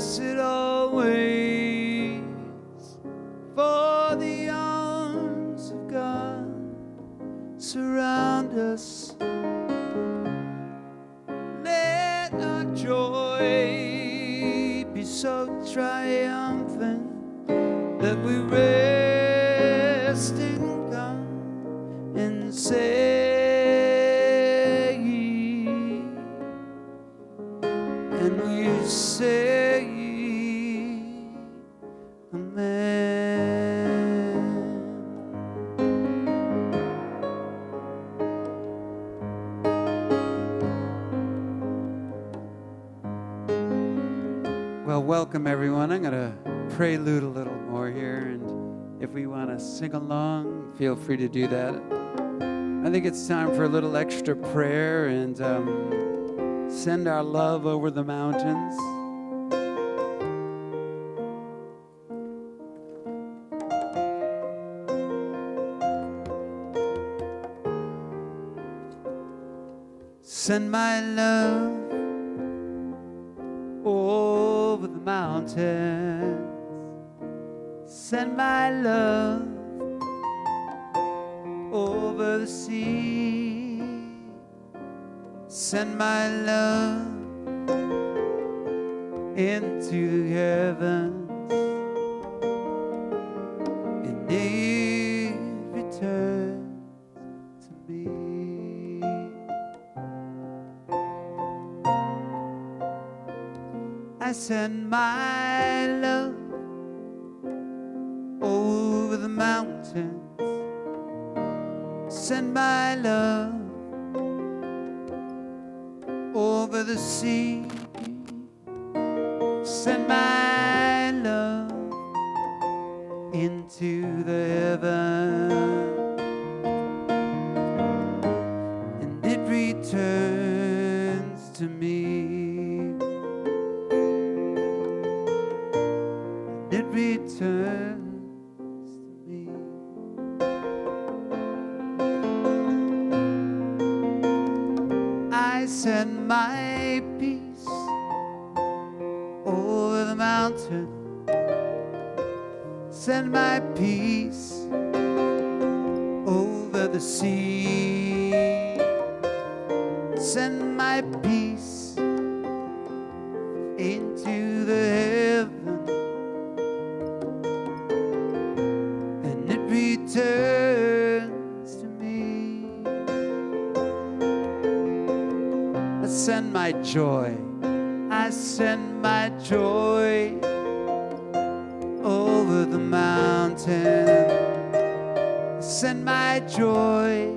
blessed always, for the arms of God surround us. Let our joy be so triumphant that we rest in God and say, and we say, Amen. Well, welcome everyone. I'm going to prelude a little more here, and if we want to sing along, feel free to do that. I think it's time for a little extra prayer and send our love over the mountains. Send my love over the mountains. Send my love over the sea. Send my love into the heavens, and it returns to me. I send my love over the mountains. Send my love over the sea. Send my love into the heavens, and it returns to me. And it returns to me. I send my peace over the mountain. Send my peace over the sea. Send my peace into the heaven, and it returns to me. I send my joy. I send my joy over the mountain. Send my joy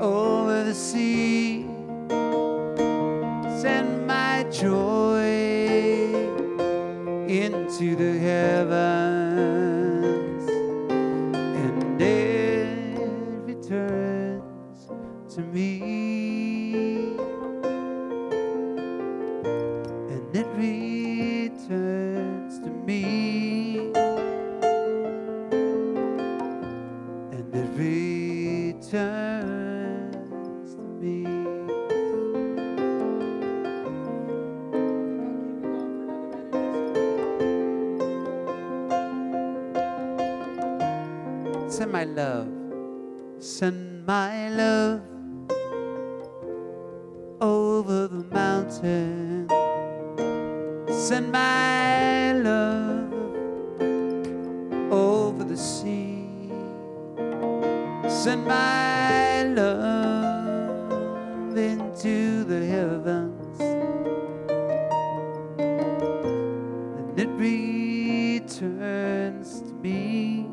over the sea. Send my joy into the heavens, and it returns to me. And it returns to me. And it returns to me. Send my love. Send my love over the mountain. Send my love over the sea. Send my love into the heavens, and it returns to me.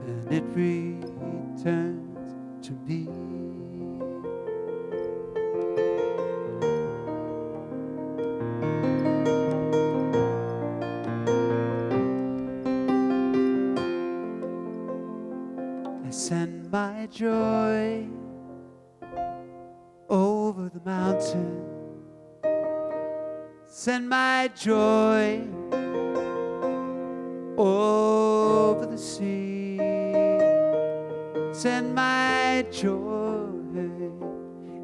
And it returns to me. Send my joy over the mountain. Send my joy over the sea. Send my joy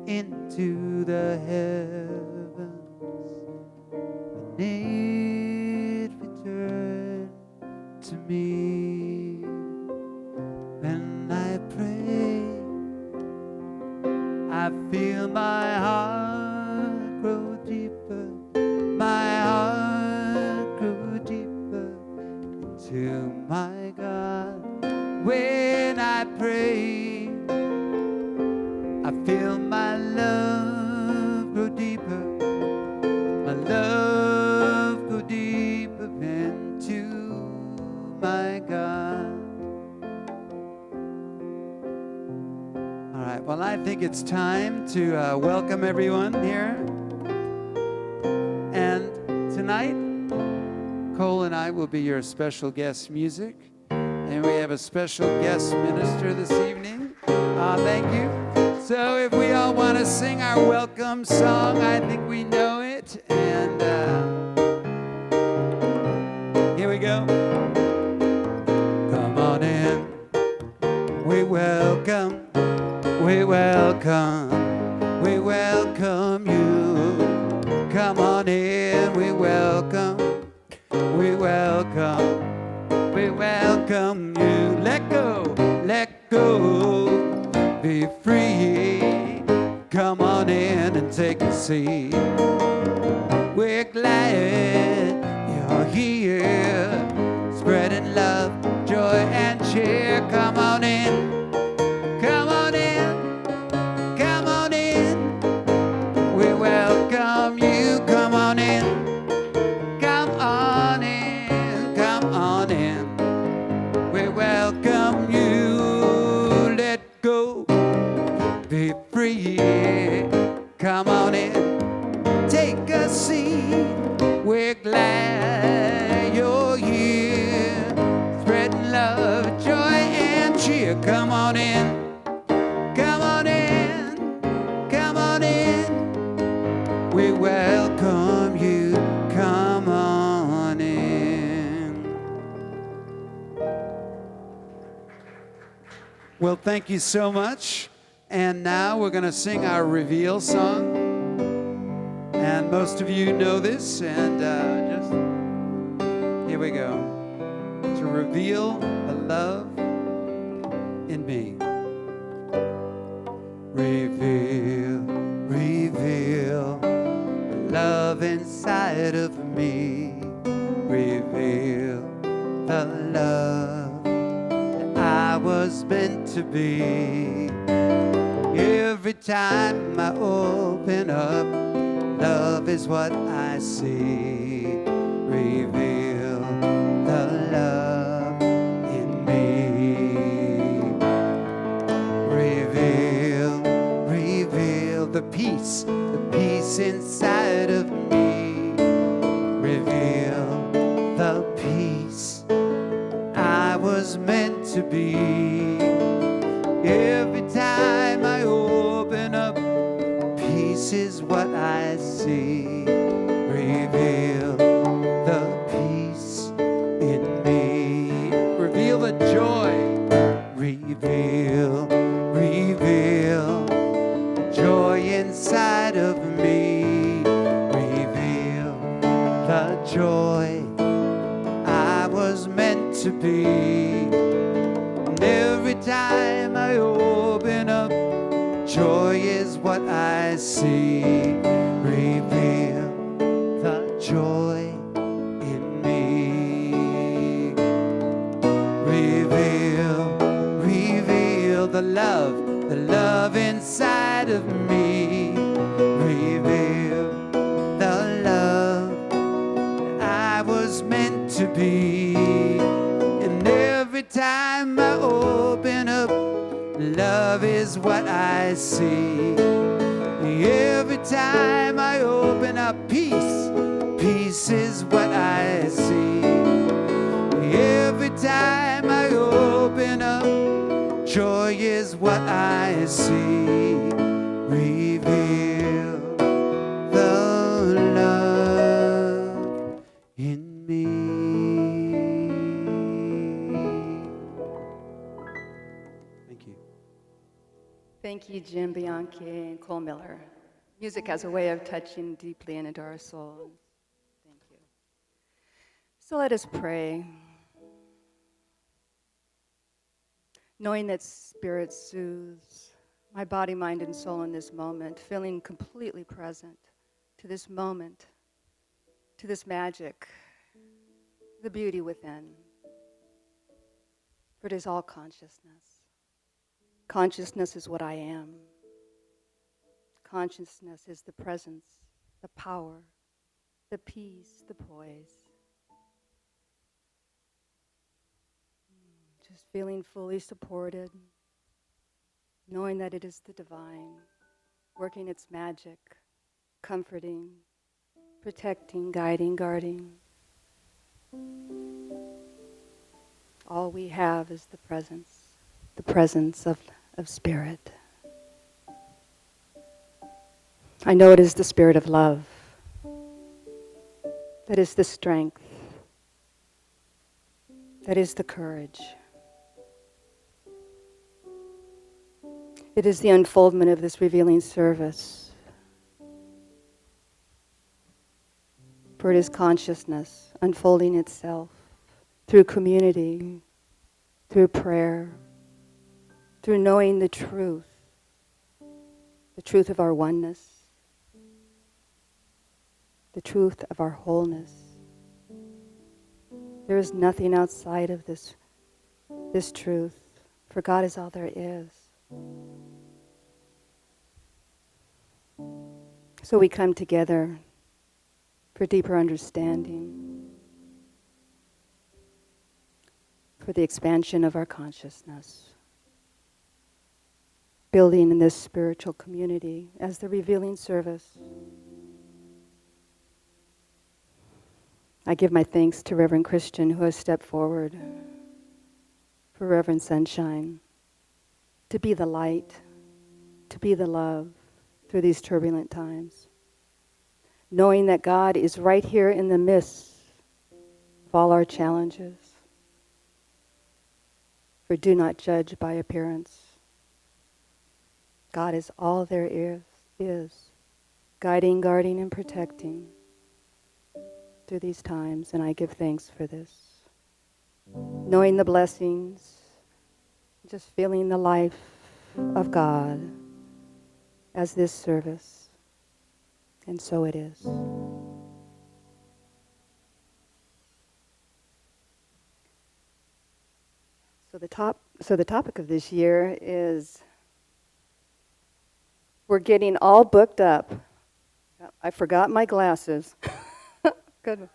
into to the heavens, and it returned to me. When I pray, I feel my heart grow deeper, my heart grow deeper into my God. When I pray, I feel my love grow deeper, my love grow deeper into my God. All right, well, I think it's time to welcome everyone here. And tonight, Cole and I will be your special guest music. And we have a special guest minister this evening. Thank you. So if we all want to sing our welcome song, I think we know it. And here we go. Come on in. We welcome you. Come on in. We welcome you. Let go, be free. Come on in and take a seat. We're glad you're here, spreading love, joy, and cheer. Come on in. We welcome you. Come on in. We welcome you. Let go, be free. Come on in, take a seat. We're glad you're here, spreading love, joy, and cheer. Come on in. We welcome you. Come on in. Well, thank you so much. And now we're going to sing our reveal song. And most of you know this. And just here we go. To reveal the love in me. Reveal the love inside of me. Reveal the love that I was meant to be. Every time I open up, love is what I see. Reveal the love in me. Reveal the peace inside of me. Reveal the peace I was meant to be. Every time I open up, peace is what I see. Reveal the peace in me. Reveal the joy. Reveal joy inside of me. Reveal the joy I was meant to be. And every time I open up, joy is what I see. Reveal the joy in me. Reveal the love inside of me. Reveal the love I was meant to be. And every time I open up, love is what I see. Every time I open up, peace is what I see. Every time I open up, joy is what I see. Reveal the love in me. Thank you. Thank you, Jim Bianchi and Cole Miller. Music has a way of touching deeply into our soul. Thank you. So let us pray. Knowing that Spirit soothes my body, mind, and soul in this moment, feeling completely present to this moment, to this magic, the beauty within. For it is all consciousness. Consciousness is what I am. Consciousness is the presence, the power, the peace, the poise. Just feeling fully supported, knowing that it is the divine, working its magic, comforting, protecting, guiding, guarding. All we have is the presence of Spirit. I know it is the Spirit of love that is the strength, that is the courage. It is the unfoldment of this revealing service. For it is consciousness unfolding itself through community, through prayer, through knowing the truth of our oneness, the truth of our wholeness. There is nothing outside of this truth, for God is all there is. So we come together for deeper understanding, for the expansion of our consciousness, building in this spiritual community as the revealing service. I give my thanks to Reverend Christian, who has stepped forward, for Reverend Sunshine, to be the light, to be the love through these turbulent times, knowing that God is right here in the midst of all our challenges. For do not judge by appearance. God is all there is, guiding, guarding, and protecting through these times, and I give thanks for this. Knowing the blessings, just feeling the life of God as this service, and so it is. So the topic of this year is we're getting all booked up. I forgot my glasses. Good.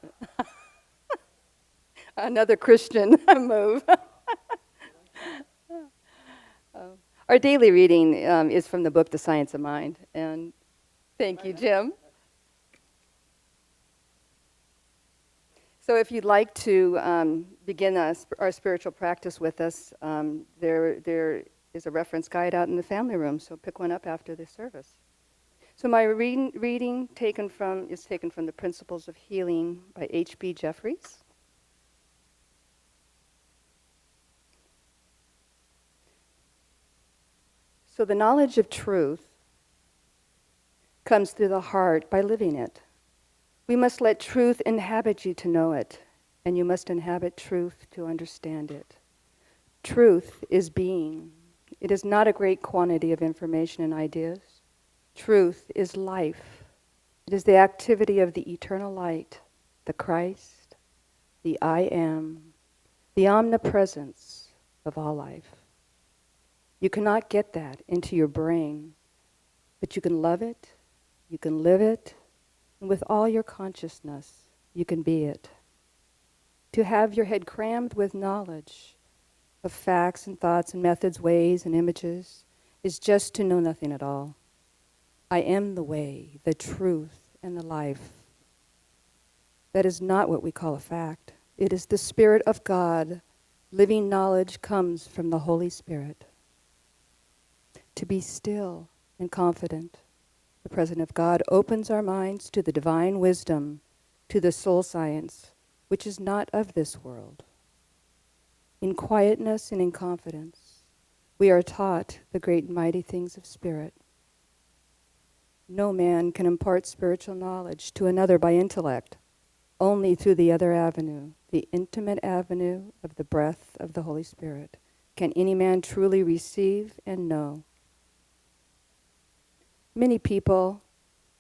Another Christian move. Our daily reading is from the book The Science of Mind. And thank you, Jim. So if you'd like to begin our spiritual practice with us, there is a reference guide out in the family room, so pick one up after this service. So my reading is taken from The Principles of Healing by H.B. Jeffries. So the knowledge of truth comes through the heart by living it. We must let truth inhabit you to know it, and you must inhabit truth to understand it. Truth is being. It is not a great quantity of information and ideas. Truth is life. It is the activity of the eternal light, the Christ, the I am, the omnipresence of all life. You cannot get that into your brain, but you can love it, you can live it, and with all your consciousness, you can be it. To have your head crammed with knowledge of facts and thoughts and methods, ways and images is just to know nothing at all. I am the way, the truth, and the life. That is not what we call a fact. It is the Spirit of God. Living knowledge comes from the Holy Spirit. To be still and confident, the presence of God opens our minds to the divine wisdom, to the soul science, which is not of this world. In quietness and in confidence, we are taught the great and mighty things of Spirit. No man can impart spiritual knowledge to another by intellect, only through the other avenue, the intimate avenue of the breath of the Holy Spirit, can any man truly receive and know. Many people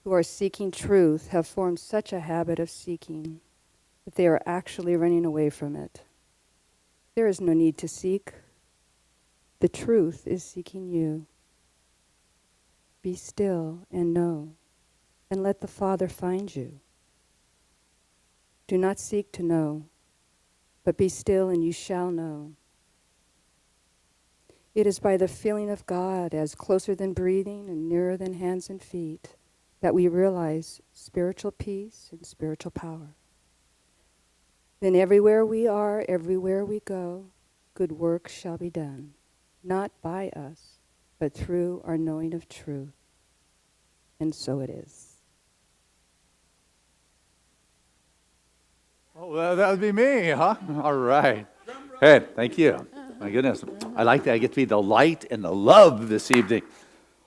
who are seeking truth have formed such a habit of seeking that they are actually running away from it. There is no need to seek. The truth is seeking you. Be still and know, and let the Father find you. Do not seek to know, but be still and you shall know. It is by the feeling of God as closer than breathing and nearer than hands and feet that we realize spiritual peace and spiritual power. Then everywhere we are, everywhere we go, good work shall be done, not by us, but through our knowing of truth. And so it is. Oh, well, that would be me, huh? All right. Hey, thank you. My goodness. I like that I get to be the light and the love this evening.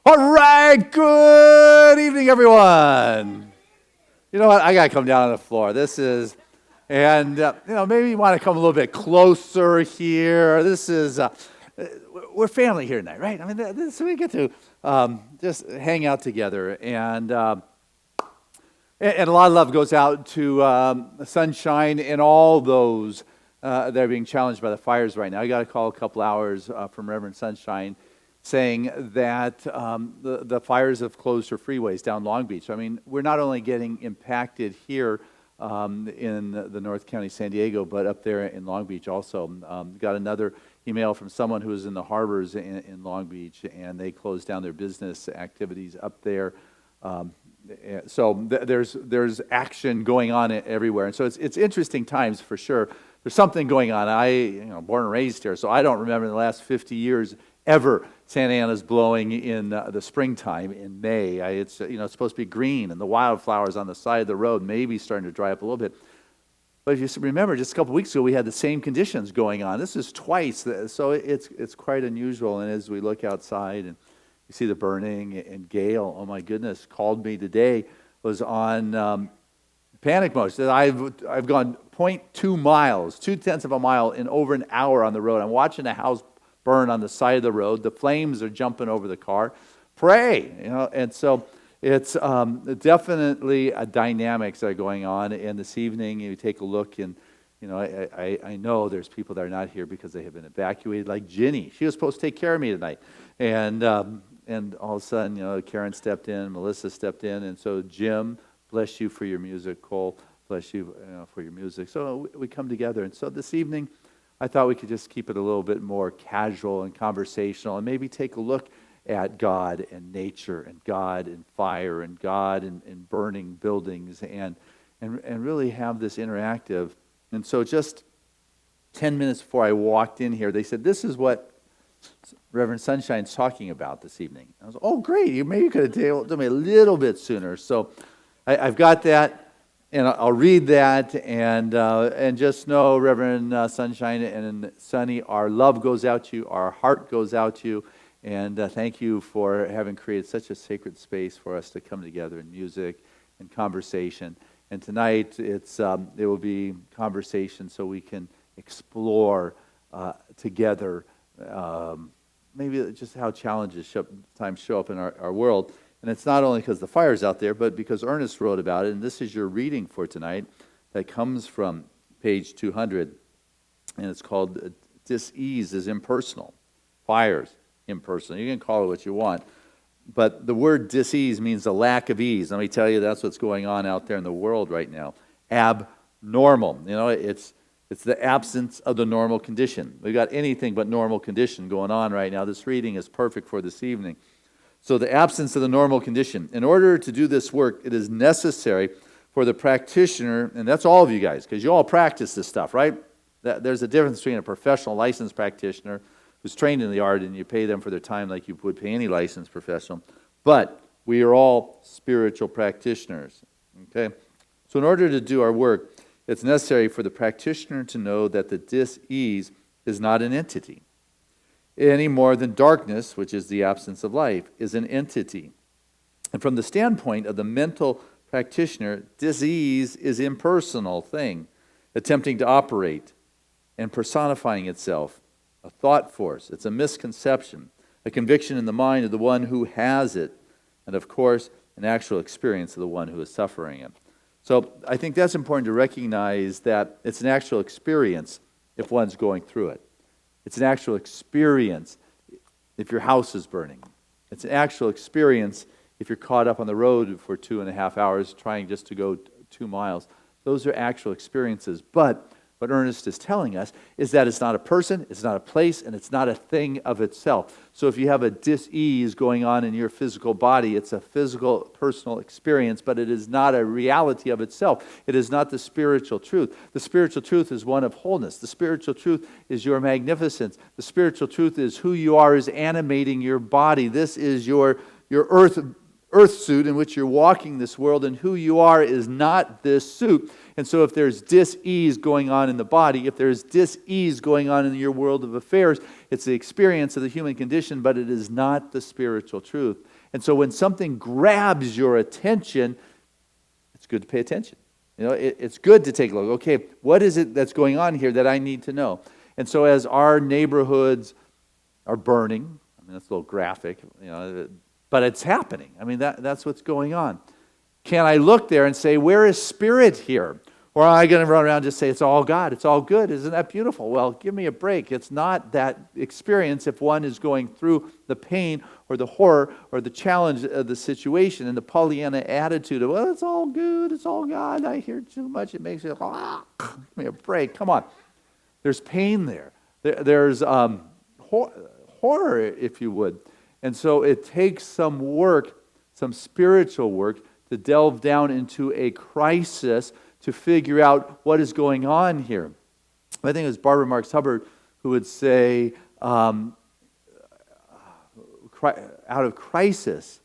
All right. Good evening, everyone. You know what? I got to come down on the floor. This is, and, maybe you want to come a little bit closer here. This is, we're family here tonight, right? I mean, so we get to just hang out together. And a lot of love goes out to Sunshine and all those that are being challenged by the fires right now. I got a call a couple hours from Reverend Sunshine saying that the fires have closed her freeways down Long Beach. I mean, we're not only getting impacted here in the North County, San Diego, but up there in Long Beach also. Got another email from someone who was in the harbors in Long Beach, and they closed down their business activities up there. So there's action going on everywhere, and so it's interesting times for sure. There's something going on. Born and raised here, so I don't remember in the last 50 years ever Santa Ana's blowing in the springtime in May. It's supposed to be green, and the wildflowers on the side of the road maybe starting to dry up a little bit. But if you remember, just a couple weeks ago, we had the same conditions going on. This is twice, so it's quite unusual. And as we look outside and you see the burning, and Gail, oh my goodness, called me today, was on panic mode. She said, I've gone 0.2 miles, 0.2 of a mile in over an hour on the road. I'm watching a house burn on the side of the road. The flames are jumping over the car. Pray, and so it's definitely dynamics that are going on. And this evening, you take a look, and I know there's people that are not here because they have been evacuated. Like Ginny, she was supposed to take care of me tonight, and all of a sudden, Karen stepped in, Melissa stepped in, and so Jim, bless you for your music. Cole, bless you for your music. So we come together, and so this evening, I thought we could just keep it a little bit more casual and conversational, and maybe take a look at God and nature, and God and fire, and God and burning buildings, and really have this interactive. And so just 10 minutes before I walked in here, they said, this is what Reverend Sunshine's talking about this evening. I was, oh, great. Maybe you could have told me a little bit sooner. So I've got that, and I'll read that, and just know, Reverend Sunshine and Sunny, our love goes out to you, our heart goes out to you, and thank you for having created such a sacred space for us to come together in music and conversation. And tonight, it will be conversation so we can explore together maybe just how challenges sometimes show up in our world. And it's not only because the fire's out there, but because Ernest wrote about it. And this is your reading for tonight that comes from page 200. And it's called Dis-ease is Impersonal. Fires, impersonal. You can call it what you want. But the word dis-ease means a lack of ease. Let me tell you, that's what's going on out there in the world right now. Abnormal. It's the absence of the normal condition. We've got anything but normal condition going on right now. This reading is perfect for this evening. So the absence of the normal condition. In order to do this work, it is necessary for the practitioner, and that's all of you guys, because you all practice this stuff, right? There's a difference between a professional licensed practitioner who's trained in the art, and you pay them for their time like you would pay any licensed professional. But we are all spiritual practitioners, okay? So in order to do our work, it's necessary for the practitioner to know that the dis-ease is not an entity, any more than darkness, which is the absence of life, is an entity. And from the standpoint of the mental practitioner, disease is an impersonal thing, attempting to operate and personifying itself, a thought force. It's a misconception, a conviction in the mind of the one who has it, and of course, an actual experience of the one who is suffering it. So I think that's important to recognize that it's an actual experience if one's going through it. It's an actual experience if your house is burning. It's an actual experience if you're caught up on the road for 2.5 hours trying just to go 2 miles. Those are actual experiences. But what Ernest is telling us is that it's not a person, it's not a place, and it's not a thing of itself. So if you have a dis-ease going on in your physical body, it's a physical, personal experience, but it is not a reality of itself. It is not the spiritual truth. The spiritual truth is one of wholeness. The spiritual truth is your magnificence. The spiritual truth is who you are is animating your body. This is your earth suit in which you're walking this world, and who you are is not this suit. And so if there's dis-ease going on in the body, if there's dis-ease going on in your world of affairs, it's the experience of the human condition, but it is not the spiritual truth. And so when something grabs your attention, it's good to pay attention. It's good to take a look. Okay, what is it that's going on here that I need to know? And so as our neighborhoods are burning, I mean, that's a little graphic, but it's happening. I mean, that's what's going on. Can I look there and say, where is spirit here? Or am I going to run around and just say, it's all God, it's all good, isn't that beautiful? Well, give me a break. It's not that experience if one is going through the pain or the horror or the challenge of the situation, and the Pollyanna attitude of, well, it's all good, it's all God, I hear too much, it makes me, give me a break, come on. There's pain there. There's horror, if you would. And so it takes some work, some spiritual work, to delve down into a crisis to figure out what is going on here. I think it was Barbara Marx Hubbard who would say, out of crisis,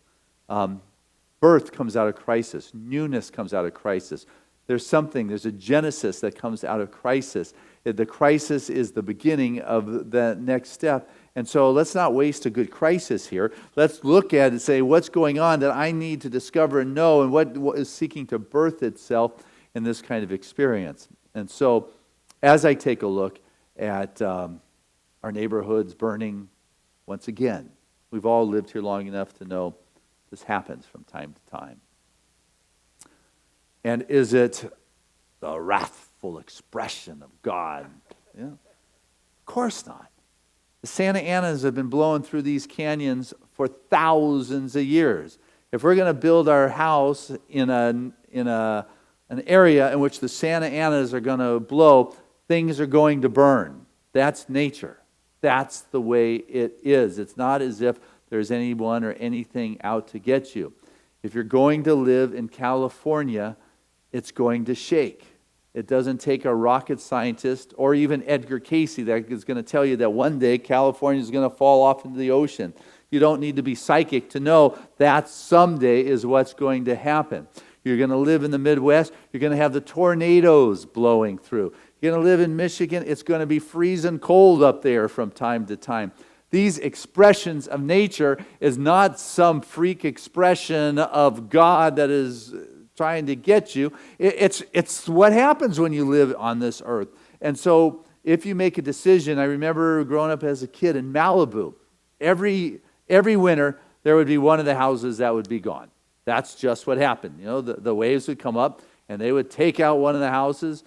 birth comes out of crisis, newness comes out of crisis. There's a genesis that comes out of crisis. The crisis is the beginning of the next step. And so let's not waste a good crisis here. Let's look at it and say, what's going on that I need to discover and know, and what is seeking to birth itself in this kind of experience. And so as I take a look at our neighborhoods burning, once again, we've all lived here long enough to know this happens from time to time. And is it the wrathful expression of God? Yeah. Of course not. The Santa Anas have been blowing through these canyons for thousands of years. If we're going to build our house in an area in which the Santa Anas are going to blow, things are going to burn. That's nature. That's the way it is. It's not as if there's anyone or anything out to get you. If you're going to live in California, it's going to shake. It doesn't take a rocket scientist or even Edgar Cayce that is going to tell you that one day California is going to fall off into the ocean. You don't need to be psychic to know that someday is what's going to happen. You're going to live in the Midwest, you're going to have the tornadoes blowing through. You're going to live in Michigan, it's going to be freezing cold up there from time to time. These expressions of nature is not some freak expression of God that is trying to get you. It's what happens when you live on this earth. And so if you make a decision, I remember growing up as a kid in Malibu, every winter there would be one of the houses that would be gone. That's just what happened. The waves would come up and they would take out one of the houses,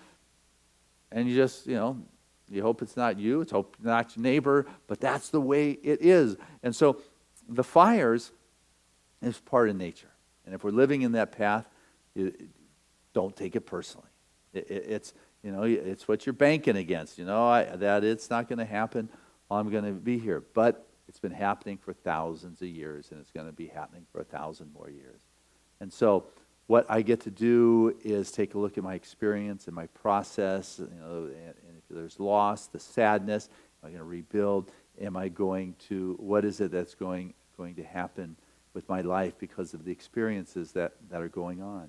and you just, you hope it's not you, it's hope not your neighbor, but that's the way it is. And so the fires is part of nature. And if we're living in that path, don't take it personally. It's what you're banking against. That it's not going to happen. I'm going to be here, but it's been happening for thousands of years, and it's going to be happening for 1,000 more years. And so, what I get to do is take a look at my experience and my process. And if there's loss, the sadness, am I going to rebuild? Am I going to? What is it that's going to happen with my life because of the experiences that are going on?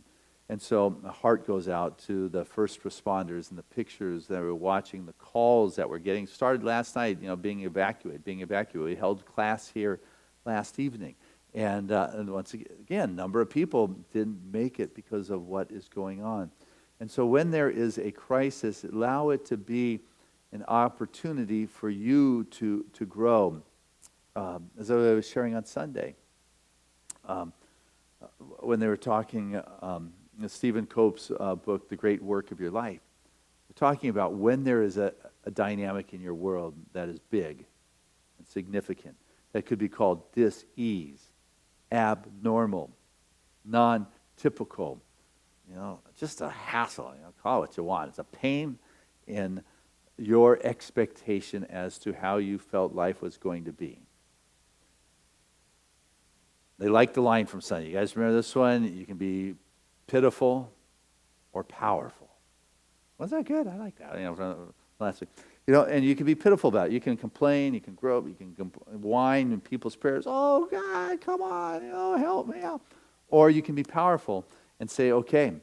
And so my heart goes out to the first responders and the pictures that we're watching, the calls that we're getting. Started last night, being evacuated. We held class here last evening. And once again, a number of people didn't make it because of what is going on. And so when there is a crisis, allow it to be an opportunity for you to grow. As I was sharing on Sunday, when they were talking, Stephen Cope's book, The Great Work of Your Life, they're talking about when there is a dynamic in your world that is big and significant, that could be called dis-ease, abnormal, non-typical, just a hassle. Call it what you want. It's a pain in your expectation as to how you felt life was going to be. They like the line from Sunday. You guys remember this one? You can be pitiful or powerful. Wasn't that good? I like that. From last week. And you can be pitiful about it. You can complain. You can grope. You can whine in people's prayers. Oh, God, come on. Help me out. Or you can be powerful and say, okay,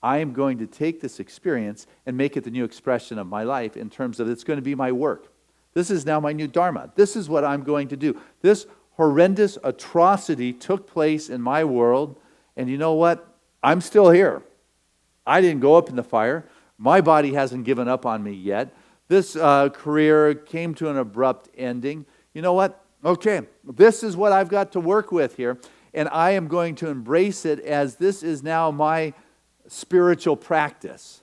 I am going to take this experience and make it the new expression of my life in terms of it's going to be my work. This is now my new dharma. This is what I'm going to do. This horrendous atrocity took place in my world, and you know what? I'm still here. I didn't go up in the fire. My body hasn't given up on me yet. This career came to an abrupt ending. You know what? Okay, this is what I've got to work with here, and I am going to embrace it as this is now my spiritual practice.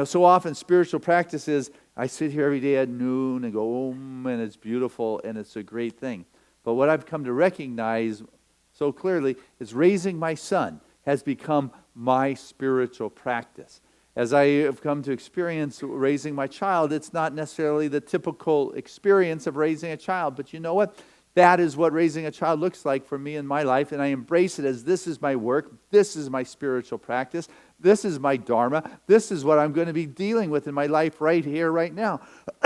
So often spiritual practice is, I sit here every day at noon and go, and it's beautiful, and it's a great thing. But what I've come to recognize so clearly is raising my son has become my spiritual practice. As I have come to experience raising my child, it's not necessarily the typical experience of raising a child, but you know what? That is what raising a child looks like for me in my life, and I embrace it as this is my work, this is my spiritual practice, this is my dharma, this is what I'm going to be dealing with in my life right here, right now.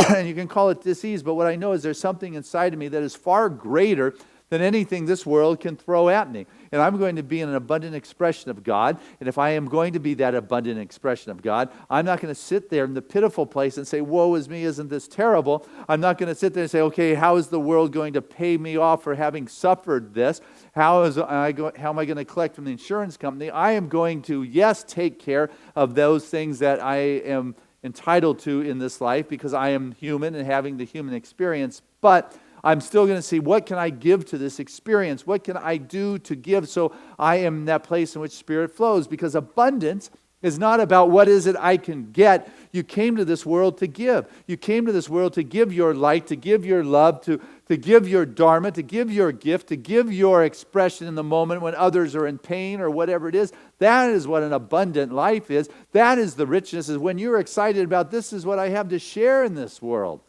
And you can call it disease, but what I know is there's something inside of me that is far greater than anything this world can throw at me. And I'm going to be an abundant expression of God. And if I am going to be that abundant expression of God, I'm not going to sit there in the pitiful place and say, woe is me, isn't this terrible? I'm not going to sit there and say, okay, how is the world going to pay me off for having suffered this? How am I going to collect from the insurance company? I am going to, yes, take care of those things that I am entitled to in this life because I am human and having the human experience, but I'm still going to see what can I give to this experience? What can I do to give so I am in that place in which Spirit flows? Because abundance is not about what is it I can get. You came to this world to give. You came to this world to give your light, to give your love, to give your dharma, to give your gift, to give your expression in the moment when others are in pain or whatever it is. That is what an abundant life is. That is the richness, is when you're excited about this is what I have to share in this world.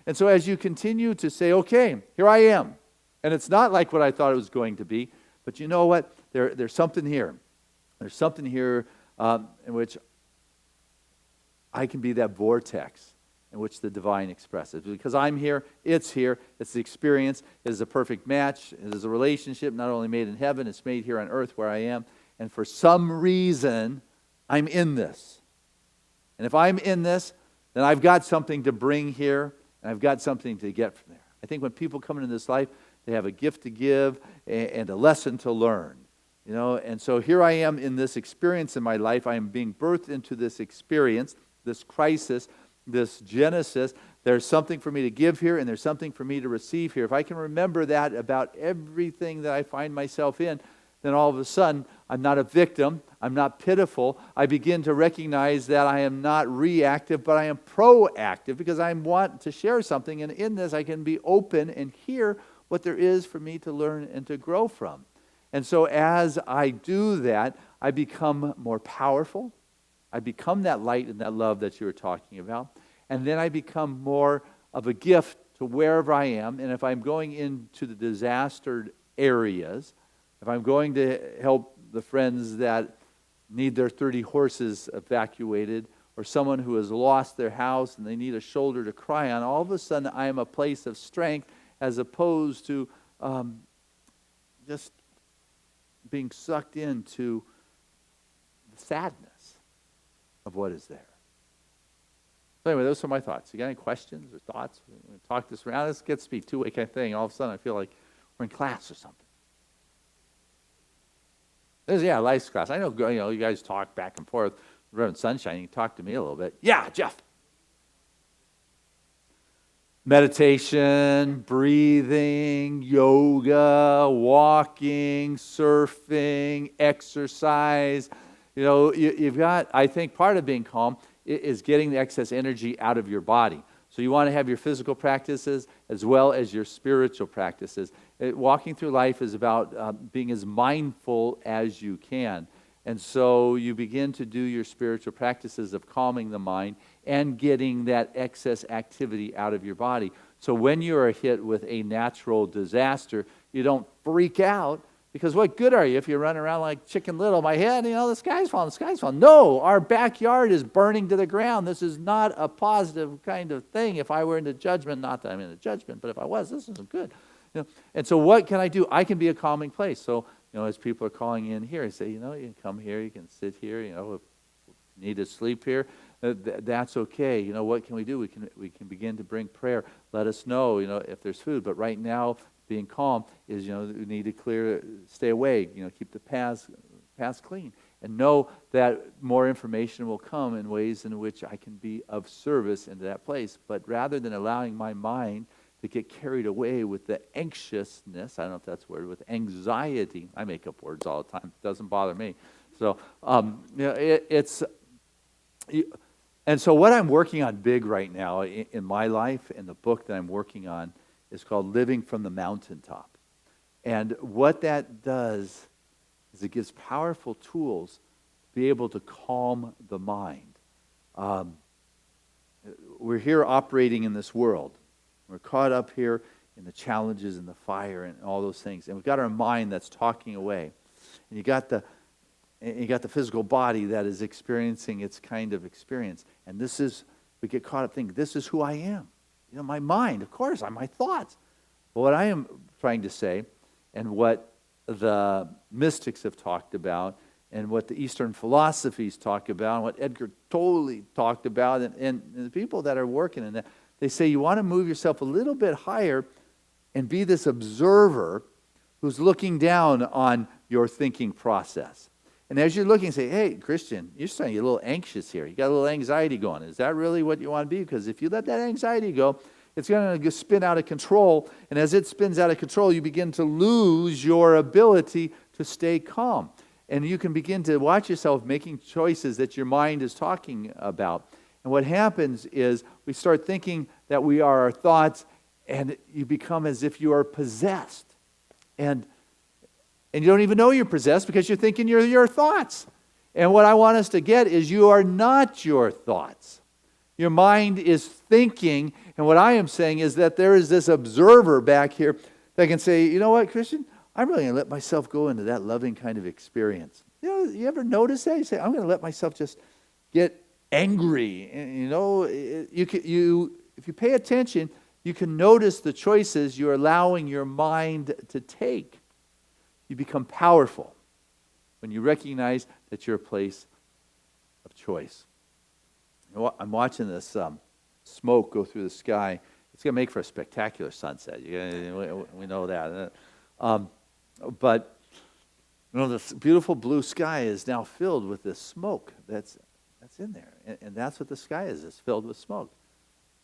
And so as you continue to say, okay, here I am. And it's not like what I thought it was going to be. But you know what? There's something here. There's something here in which I can be that vortex in which the divine expresses. Because I'm here, it's the experience, it is a perfect match, it is a relationship not only made in heaven, it's made here on earth where I am. And for some reason, I'm in this. And if I'm in this, then I've got something to bring here. And I've got something to get from there. I think when people come into this life, they have a gift to give and a lesson to learn. And so here I am in this experience in my life. I am being birthed into this experience, this crisis, this genesis. There's something for me to give here, and there's something for me to receive here. If I can remember that about everything that I find myself in, then all of a sudden, I'm not a victim, I'm not pitiful. I begin to recognize that I am not reactive, but I am proactive because I want to share something, and in this I can be open and hear what there is for me to learn and to grow from. And so as I do that, I become more powerful. I become that light and that love that you were talking about. And then I become more of a gift to wherever I am. And if I'm going into the disastered areas, if I'm going to help the friends that need their 30 horses evacuated, or someone who has lost their house and they need a shoulder to cry on, all of a sudden I am a place of strength as opposed to just being sucked into the sadness of what is there. So anyway, those are my thoughts. You got any questions or thoughts? We're going to talk this around. This gets to be a two-way kind of thing. All of a sudden I feel like we're in class or something. Yeah, life's class. I know, you guys talk back and forth. Reverend Sunshine, you can talk to me a little bit. Yeah, Jeff. Meditation, breathing, yoga, walking, surfing, exercise. You've got, I think part of being calm is getting the excess energy out of your body. So you want to have your physical practices as well as your spiritual practices. Walking through life is about being as mindful as you can. And so you begin to do your spiritual practices of calming the mind and getting that excess activity out of your body. So when you are hit with a natural disaster, you don't freak out, because what good are you if you run around like Chicken Little? My head, the sky's falling, the sky's falling. No, our backyard is burning to the ground. This is not a positive kind of thing. If I were into judgment, not that I'm into judgment, but if I was, this isn't good. And so what can I do? I can be a calming place. So, as people are calling in here, I say, you can come here, you can sit here, if you need to sleep here, that's okay. What can we do? We can begin to bring prayer. Let us know, if there's food. But right now, being calm is, we need to stay away, keep the paths clean. And know that more information will come in ways in which I can be of service into that place. But rather than allowing my mind to get carried away with the anxiousness, I don't know if that's a word, with anxiety. I make up words all the time. It doesn't bother me. So, and so what I'm working on big right now in my life, and the book that I'm working on, is called Living from the Mountaintop. And what that does is it gives powerful tools to be able to calm the mind. We're here operating in this world. We're caught up here in the challenges and the fire and all those things. And we've got our mind that's talking away. And you got the physical body that is experiencing its kind of experience. And we get caught up thinking, this is who I am. My mind, of course, my thoughts. But what I am trying to say, and what the mystics have talked about, and what the Eastern philosophies talk about, and what Edgar Tolle talked about, and the people that are working in that, they say you want to move yourself a little bit higher and be this observer who's looking down on your thinking process. And as you're looking, say, hey, Christian, you're starting to get a little anxious here. You got a little anxiety going. Is that really what you want to be? Because if you let that anxiety go, it's going to spin out of control. And as it spins out of control, you begin to lose your ability to stay calm. And you can begin to watch yourself making choices that your mind is talking about. And what happens is we start thinking that we are our thoughts, and you become as if you are possessed. And you don't even know you're possessed because you're thinking you're your thoughts. And what I want us to get is you are not your thoughts. Your mind is thinking, and what I am saying is that there is this observer back here that can say, you know what, Christian, I'm really going to let myself go into that loving kind of experience. You ever notice that? You say, I'm going to let myself just get angry. If you pay attention, you can notice the choices you're allowing your mind to take. You become powerful when you recognize that you're a place of choice. I'm watching this smoke go through the sky. It's going to make for a spectacular sunset. We know that. But this beautiful blue sky is now filled with this smoke that's in there. And that's what the sky is. It's filled with smoke.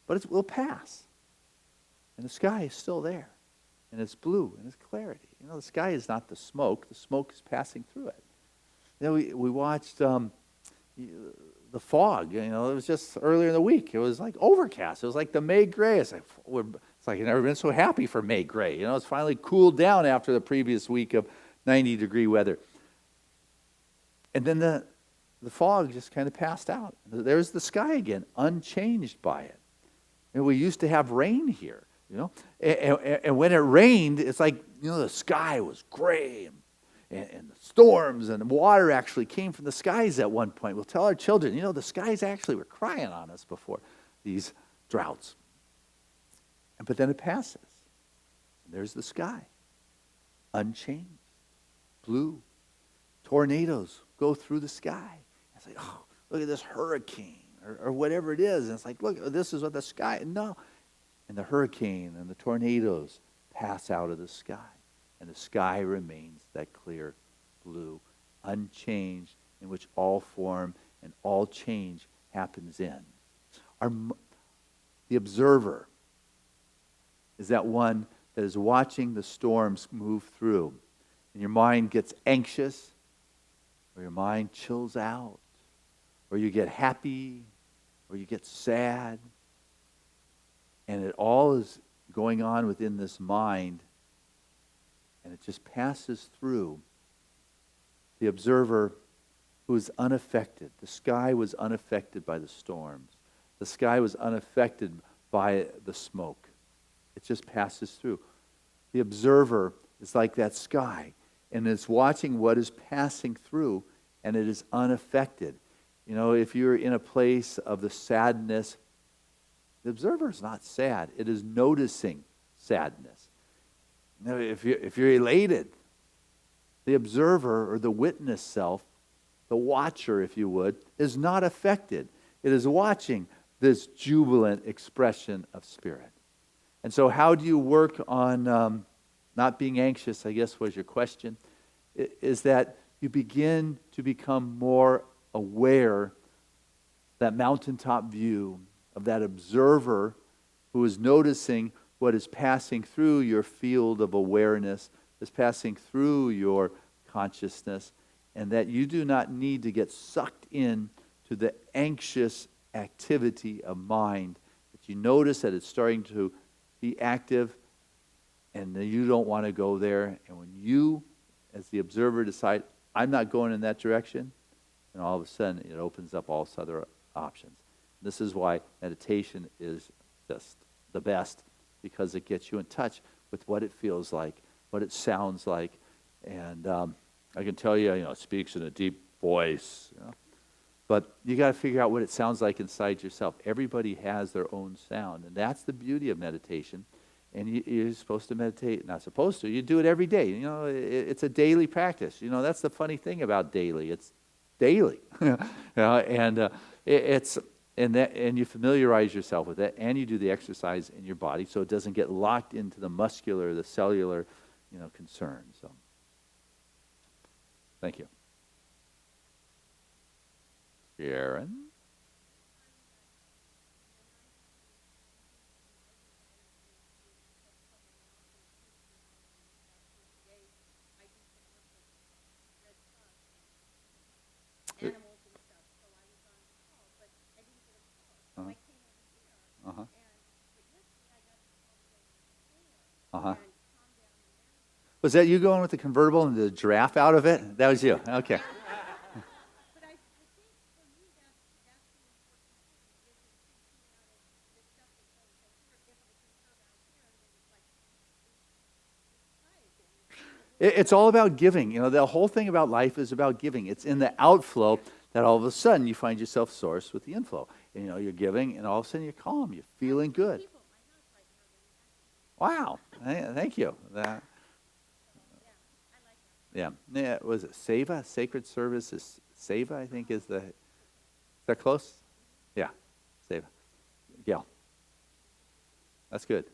But it will pass. And the sky is still there. And it's blue and it's clarity. The sky is not the smoke. The smoke is passing through it. We watched the fog. It was just earlier in the week. It was like overcast. It was like the May gray. It's like I've never been so happy for May gray. It's finally cooled down after the previous week of 90-degree weather. And then the fog just kind of passed out. There's the sky again, unchanged by it. We used to have rain here. And when it rained, it's like, the sky was gray and the storms and the water actually came from the skies at one point. We'll tell our children, the skies actually were crying on us before these droughts. But then it passes. There's the sky, unchanged, blue. Tornadoes go through the sky. It's like, oh, look at this hurricane or whatever it is. And it's like, look, this is what the sky, no. And the hurricane and the tornadoes pass out of the sky. And the sky remains that clear blue unchanged, in which all form and all change happens in. The observer is that one that is watching the storms move through. And your mind gets anxious, or your mind chills out, or you get happy, or you get sad. And it all is going on within this mind, and it just passes through. The observer who is unaffected. The sky was unaffected by the storms. The sky was unaffected by the smoke. It just passes through. The observer is like that sky, and is watching what is passing through, and it is unaffected. You know, if you're in a place of the sadness, the observer is not sad. It is noticing sadness. Now, if you're elated, the observer or the witness self, the watcher, if you would, is not affected. It is watching this jubilant expression of spirit. And so how do you work on not being anxious, I guess was your question, is that you begin to become more aware, that mountaintop view of that observer who is noticing what is passing through your field of awareness, is passing through your consciousness, and that you do not need to get sucked in to the anxious activity of mind, that you notice that it's starting to be active and that you don't want to go there. And when you, as the observer, decide, I'm not going in that direction, and all of a sudden it opens up all other options. This is why meditation is just the best, because it gets you in touch with what it feels like, what it sounds like. And I can tell you, it speaks in a deep voice. But you got to figure out what it sounds like inside yourself. Everybody has their own sound, and that's the beauty of meditation. And you're supposed to meditate, not supposed to. You do it every day. It's a daily practice. That's the funny thing about daily. It's daily, and and you familiarize yourself with it, and you do the exercise in your body, so it doesn't get locked into the muscular, the cellular, concern. So, thank you, Sharon. Was that you going with the convertible and the giraffe out of it? That was you. Okay. It's all about giving. The whole thing about life is about giving. It's in the outflow that all of a sudden you find yourself sourced with the inflow. And, you're giving, and all of a sudden you're calm. You're feeling good. Wow. Thank you. Yeah. Was it Seva? Sacred Service is Seva, I think is that close? Yeah, Seva. Gail. That's good.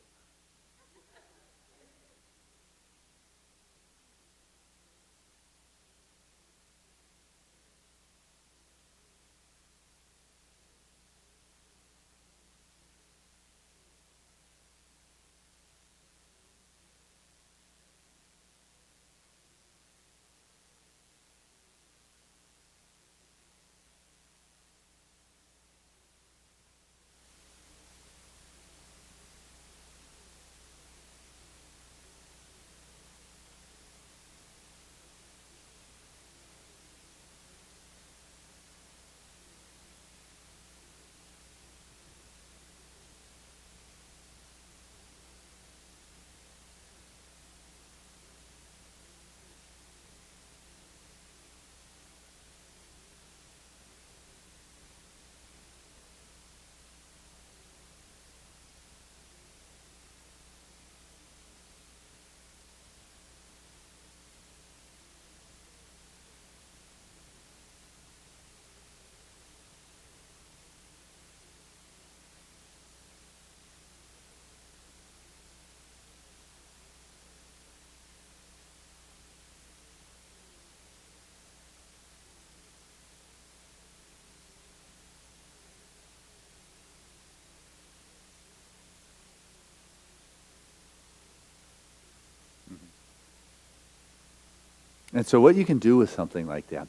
And so what you can do with something like that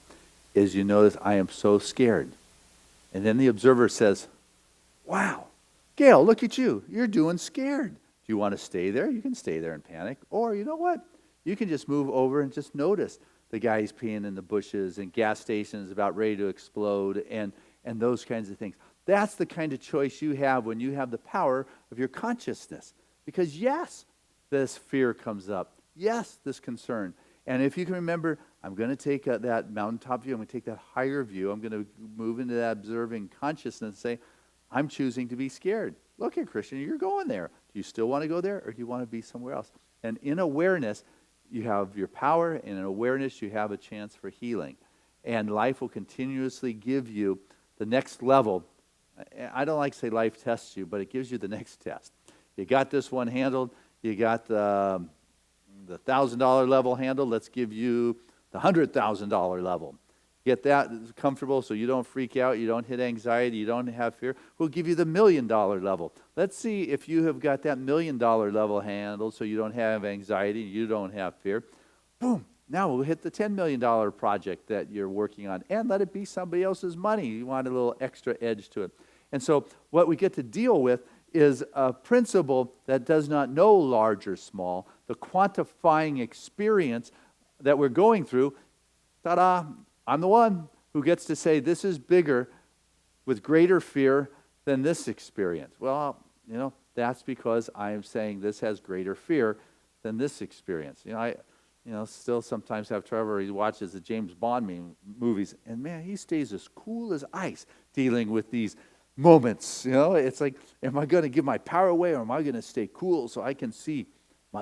is you notice, I am so scared. And then the observer says, wow, Gail, look at you. You're doing scared. Do you want to stay there? You can stay there and panic. Or you know what? You can just move over and just notice the guys peeing in the bushes and gas stations about ready to explode and those kinds of things. That's the kind of choice you have when you have the power of your consciousness. Because yes, this fear comes up. Yes, this concern. And if you can remember, I'm going to take that mountaintop view. I'm going to take that higher view. I'm going to move into that observing consciousness and say, I'm choosing to be scared. Look at Christian, you're going there. Do you still want to go there, or do you want to be somewhere else? And in awareness, you have your power, and in awareness, you have a chance for healing. And life will continuously give you the next level. I don't like to say life tests you, but it gives you the next test. You got this one handled. You got the $1,000 level handled. Let's give you the $100,000 level. Get that comfortable so you don't freak out, you don't hit anxiety, you don't have fear. We'll give you the $1 million level. Let's see if you have got that $1 million level handled so you don't have anxiety, you don't have fear. Boom. Now we'll hit the $10 million project that you're working on and let it be somebody else's money. You want a little extra edge to it. And so what we get to deal with is a principle that does not know large or small. The quantifying experience that we're going through, ta-da, I'm the one who gets to say this is bigger with greater fear than this experience. Well, that's because I am saying this has greater fear than this experience. I still sometimes have Trevor, he watches the James Bond movies, and man, he stays as cool as ice dealing with these moments. It's like, am I going to give my power away, or am I going to stay cool so I can see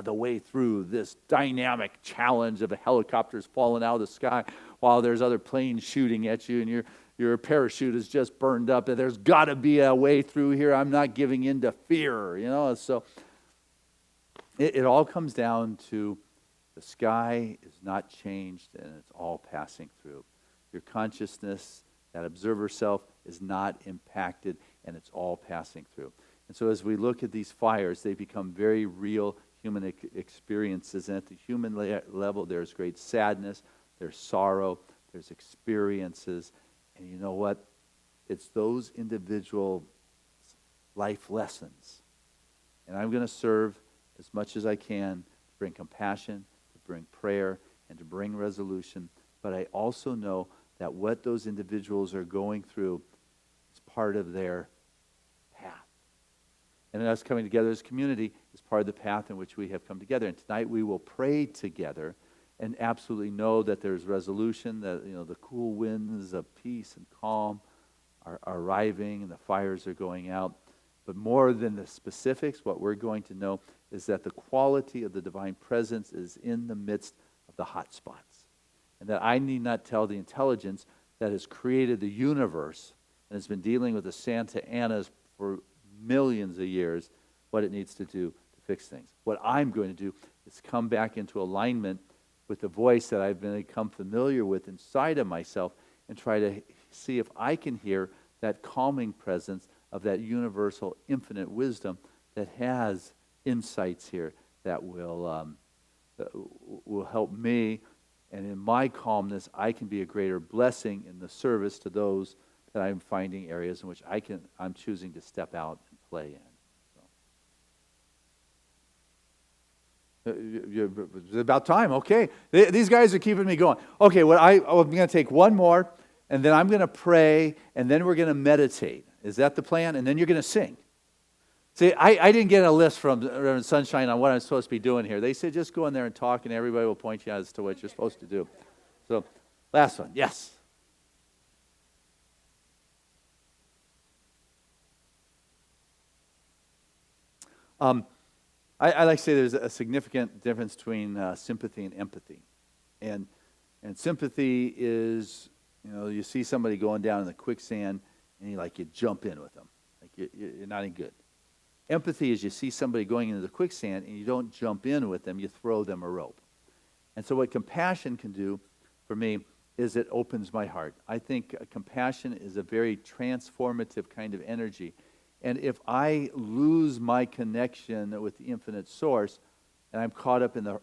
the way through this dynamic challenge of a helicopter's falling out of the sky while there's other planes shooting at you and your parachute is just burned up, and there's got to be a way through here. I'm not giving in to fear, So it all comes down to the sky is not changed and it's all passing through. Your consciousness, that observer self, is not impacted and it's all passing through. And so as we look at these fires, they become very real human experiences. And at the human level, there's great sadness, there's sorrow, there's experiences. And you know what? It's those individual life lessons. And I'm going to serve as much as I can to bring compassion, to bring prayer, and to bring resolution. But I also know that what those individuals are going through is part of their path. And us coming together as a community is part of the path in which we have come together. And tonight we will pray together and absolutely know that there's resolution, that the cool winds of peace and calm are arriving and the fires are going out. But more than the specifics, what we're going to know is that the quality of the divine presence is in the midst of the hot spots. And that I need not tell the intelligence that has created the universe and has been dealing with the Santa Anas for millions of years what it needs to do to fix things. What I'm going to do is come back into alignment with the voice that I've become familiar with inside of myself and try to see if I can hear that calming presence of that universal infinite wisdom that has insights here that will help me. And in my calmness, I can be a greater blessing in the service to those that I'm finding areas in which I'm choosing to step out and play in. It's about time. Okay, these guys are keeping me going. Okay, I'm going to take one more, and then I'm going to pray, and then we're going to meditate. Is that the plan? And then you're going to sing. See, I didn't get a list from Reverend Sunshine on what I'm supposed to be doing here. They said just go in there and talk, and everybody will point you as to what you're supposed to do. So, last one. Yes. I like to say there's a significant difference between sympathy and empathy. And sympathy is, you see somebody going down in the quicksand, and you jump in with them. Like you're not any good. Empathy is you see somebody going into the quicksand, and you don't jump in with them, you throw them a rope. And so what compassion can do for me is it opens my heart. I think compassion is a very transformative kind of energy. And if I lose my connection with the infinite source, and I'm caught up in the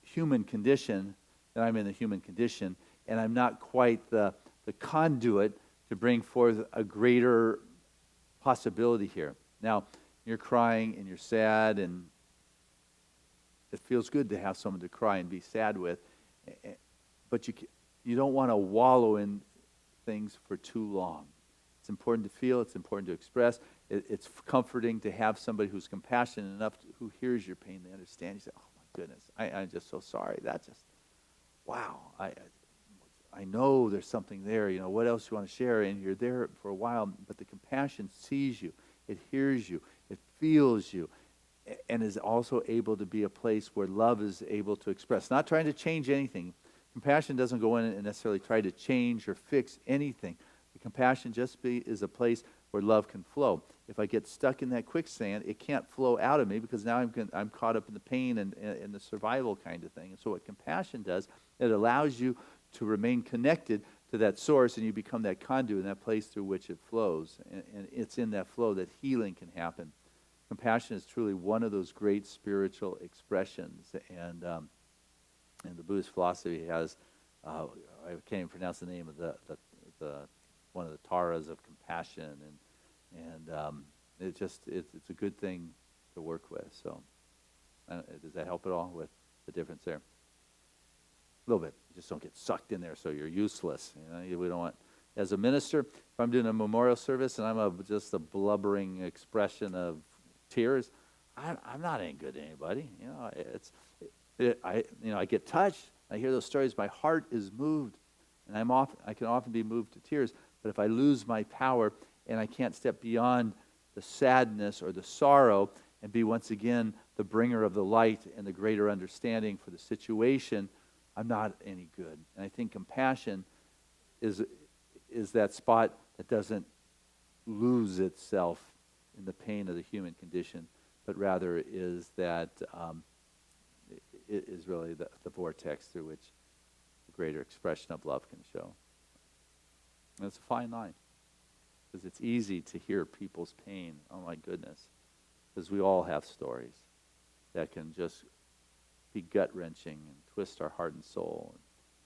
human condition, that I'm in the human condition, and I'm not quite the conduit to bring forth a greater possibility here. Now, you're crying and you're sad, and it feels good to have someone to cry and be sad with, but you don't want to wallow in things for too long. It's important to feel. It's important to express. It's comforting to have somebody who's compassionate enough, who hears your pain, they understand. You say, oh my goodness, I'm just so sorry. That just, wow. I know there's something there. You know, what else you want to share? And you're there for a while, but the compassion sees you. It hears you. It feels you. And is also able to be a place where love is able to express. Not trying to change anything. Compassion doesn't go in and necessarily try to change or fix anything. The compassion is a place where love can flow. If I get stuck in that quicksand, it can't flow out of me because now I'm caught up in the pain and the survival kind of thing. And so what compassion does, it allows you to remain connected to that source, and you become that conduit in that place through which it flows. And it's in that flow that healing can happen. Compassion is truly one of those great spiritual expressions. And the Buddhist philosophy has, I can't even pronounce the name of the one of the taras of compassion, and it's a good thing to work with. So, does that help at all with the difference there? A little bit. Just don't get sucked in there so you're useless. You know, we don't want. As a minister, if I'm doing a memorial service and I'm just a blubbering expression of tears, I'm not any good to anybody. You know, I get touched. I hear those stories. My heart is moved, and I can often be moved to tears. But if I lose my power and I can't step beyond the sadness or the sorrow and be once again the bringer of the light and the greater understanding for the situation, I'm not any good. And I think compassion is that spot that doesn't lose itself in the pain of the human condition, but rather is that it is really the vortex through which the greater expression of love can show. And it's a fine line, because it's easy to hear people's pain. Oh my goodness, because we all have stories that can just be gut-wrenching and twist our heart and soul.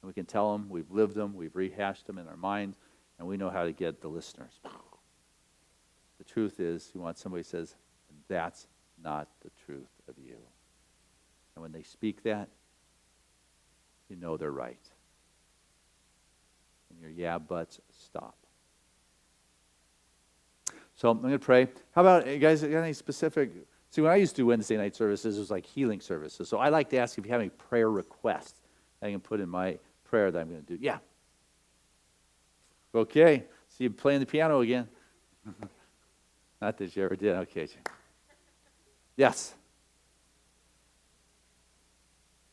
And we can tell them, we've lived them, we've rehashed them in our minds, and we know how to get the listeners. The truth is, you want somebody who says, that's not the truth of you. And when they speak that, you know they're right. And your yeah buts stop. So I'm going to pray. How about, you guys, got any specific... See, when I used to do Wednesday night services, it was like healing services. So I like to ask if you have any prayer requests I can put in my prayer that I'm going to do. Yeah. Okay. See you playing the piano again. Not that you ever did. Okay. Yes.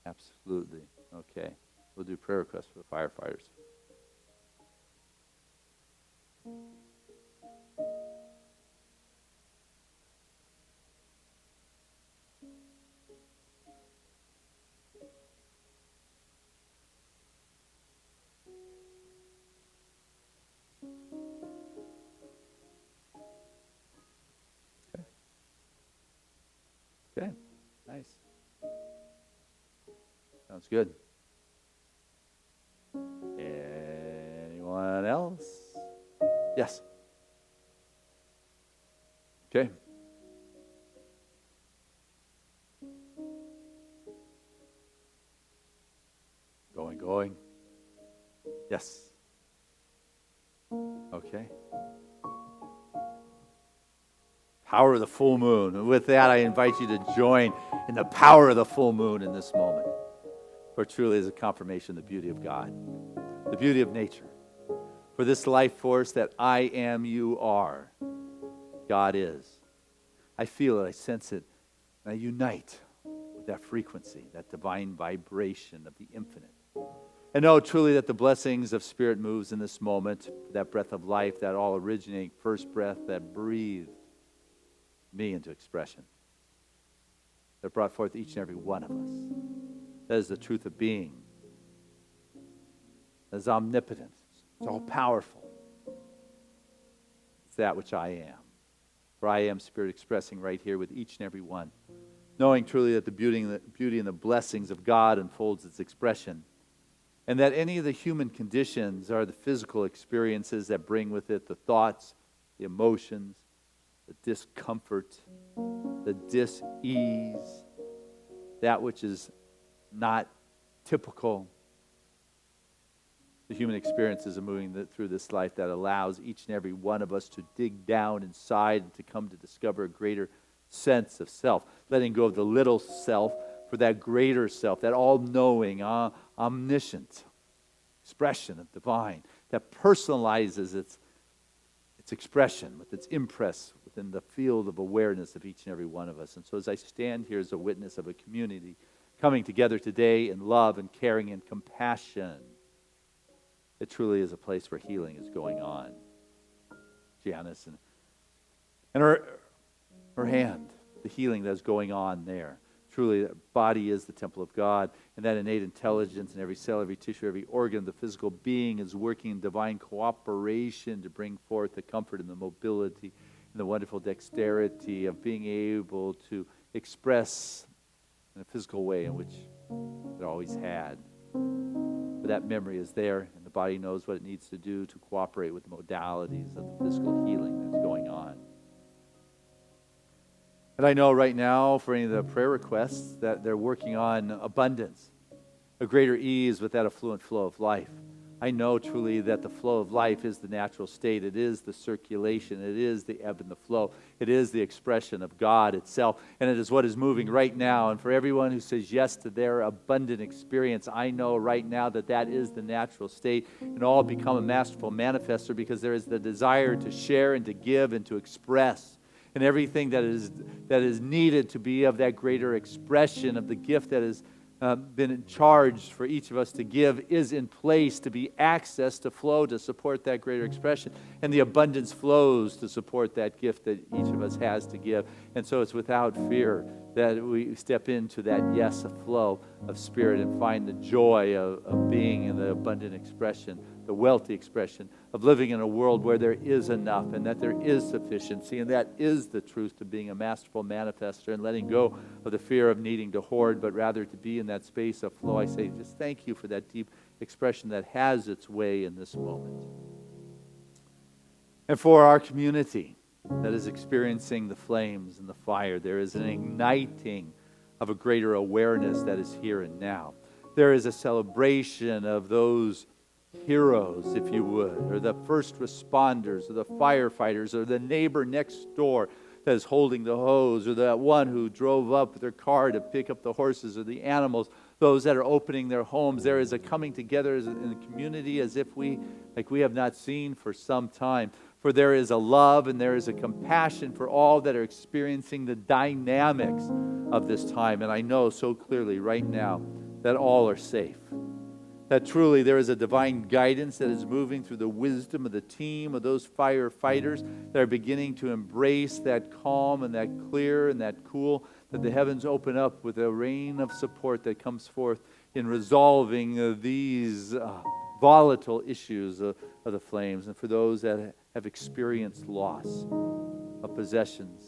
Absolutely. Okay. We'll do prayer requests for the firefighters. Okay, nice. Sounds good. Anyone else? Yes. Okay. Going. Yes. Okay. Power of the full moon. And with that, I invite you to join in the power of the full moon in this moment. For it truly is a confirmation of the beauty of God, the beauty of nature. For this life force that I am, you are, God is. I feel it, I sense it, and I unite with that frequency, that divine vibration of the infinite. And know truly that the blessings of Spirit moves in this moment, that breath of life, that all originating first breath that breathed me into expression, that brought forth each and every one of us. That is the truth of being. That is omnipotent. It's all powerful. It's that which I am. For I am Spirit expressing right here with each and every one, knowing truly that the beauty and the blessings of God unfolds its expression And that any of the human conditions are the physical experiences that bring with it the thoughts, the emotions, the discomfort, the dis-ease, that which is not typical. The human experiences of moving through this life that allows each and every one of us to dig down inside and to come to discover a greater sense of self, letting go of the little self for that greater self, that all-knowing, omniscient expression of divine that personalizes its expression with its impress within the field of awareness of each and every one of us. And so as I stand here as a witness of a community coming together today in love and caring and compassion, it truly is a place where healing is going on. Janice and her hand, the healing that is going on there. Truly, the body is the temple of God, and that innate intelligence in every cell, every tissue, every organ of the physical being is working in divine cooperation to bring forth the comfort and the mobility and the wonderful dexterity of being able to express in a physical way in which it always had. But that memory is there, and the body knows what it needs to do to cooperate with the modalities of the physical healing that's going on. And I know right now, for any of the prayer requests, that they're working on abundance, a greater ease with that affluent flow of life. I know truly that the flow of life is the natural state. It is the circulation. It is the ebb and the flow. It is the expression of God itself. And it is what is moving right now. And for everyone who says yes to their abundant experience, I know right now that that is the natural state. And all become a masterful manifester because there is the desire to share and to give and to express. And everything that is needed to be of that greater expression of the gift that has been charged for each of us to give is in place to be access to flow to support that greater expression. And the abundance flows to support that gift that each of us has to give. And so it's without fear that we step into that yes, a flow of spirit and find the joy of being in the abundant expression, the wealthy expression of living in a world where there is enough and that there is sufficiency, and that is the truth to being a masterful manifester and letting go of the fear of needing to hoard, but rather to be in that space of flow. I say just thank you for that deep expression that has its way in this moment. And for our community that is experiencing the flames and the fire, there is an igniting of a greater awareness that is here and now. There is a celebration of those heroes, if you would, or the first responders, or the firefighters, or the neighbor next door that is holding the hose, or that one who drove up with their car to pick up the horses or the animals, those that are opening their homes. There is a coming together in the community as if we have not seen for some time. For there is a love and there is a compassion for all that are experiencing the dynamics of this time. And I know so clearly right now that all are safe. That truly there is a divine guidance that is moving through the wisdom of the team, of those firefighters that are beginning to embrace that calm and that clear and that cool, that the heavens open up with a rain of support that comes forth in resolving these volatile issues of the flames. And for those that have experienced loss of possessions,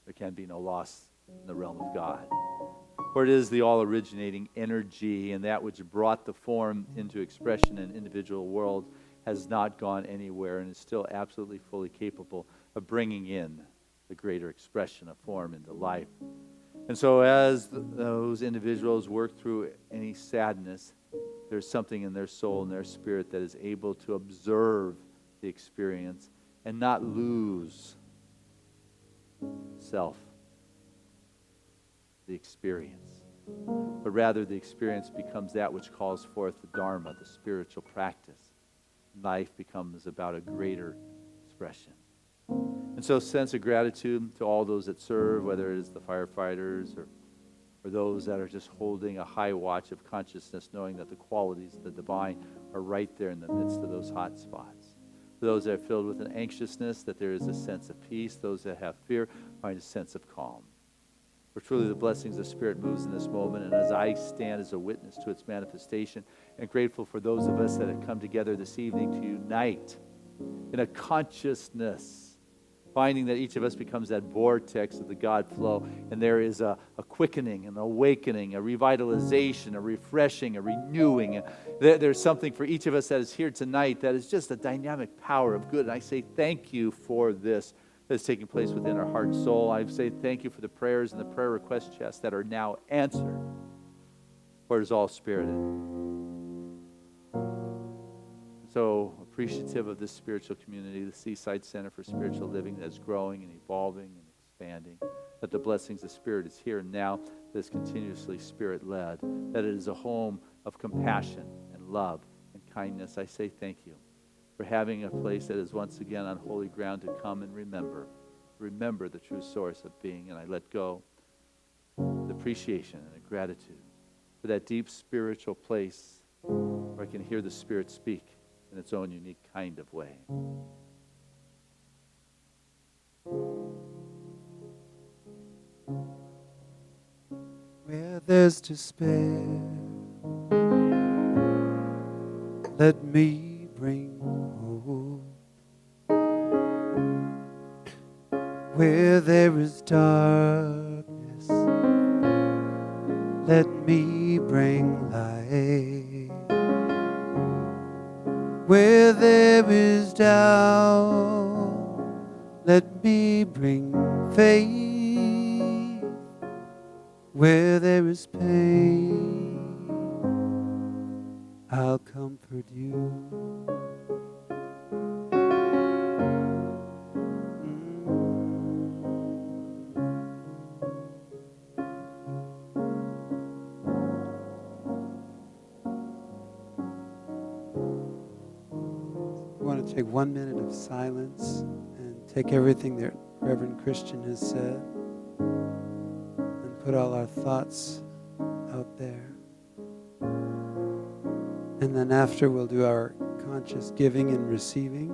there can be no loss in the realm of God. For it is the all-originating energy, and that which brought the form into expression in individual world has not gone anywhere and is still absolutely fully capable of bringing in the greater expression of form into life. And so as those individuals work through any sadness, there's something in their soul and their spirit that is able to observe the experience and not lose self, the experience, but rather the experience becomes that which calls forth the Dharma, the spiritual practice. Life becomes about a greater expression. And so sense of gratitude to all those that serve, whether it is the firefighters or those that are just holding a high watch of consciousness, knowing that the qualities of the divine are right there in the midst of those hot spots. For those that are filled with an anxiousness, that there is a sense of peace. Those that have fear find a sense of calm. For truly the blessings of Spirit moves in this moment, and as I stand as a witness to its manifestation, and grateful for those of us that have come together this evening to unite in a consciousness finding that each of us becomes that vortex of the God flow, and there is a quickening, an awakening, a revitalization, a refreshing, a renewing. There's something for each of us that is here tonight that is just a dynamic power of good. And I say thank you for this that's taking place within our heart and soul. I say thank you for the prayers and the prayer request chests that are now answered, for it is all spirited. So appreciative of this spiritual community, the Seaside Center for Spiritual Living that is growing and evolving and expanding, that the blessings of Spirit is here and now, that is continuously Spirit-led, that it is a home of compassion and love and kindness. I say thank you for having a place that is once again on holy ground to come and remember the true source of being. And I let go the appreciation and the gratitude for that deep spiritual place where I can hear the Spirit speak in its own unique kind of way. Where there's despair, let me bring hope. Where there is darkness, let me bring light. Where there is doubt, let me bring faith. Where there is pain, I'll comfort you. I want to take 1 minute of silence and take everything that Reverend Christian has said and put all our thoughts out there. And then after, we'll do our conscious giving and receiving.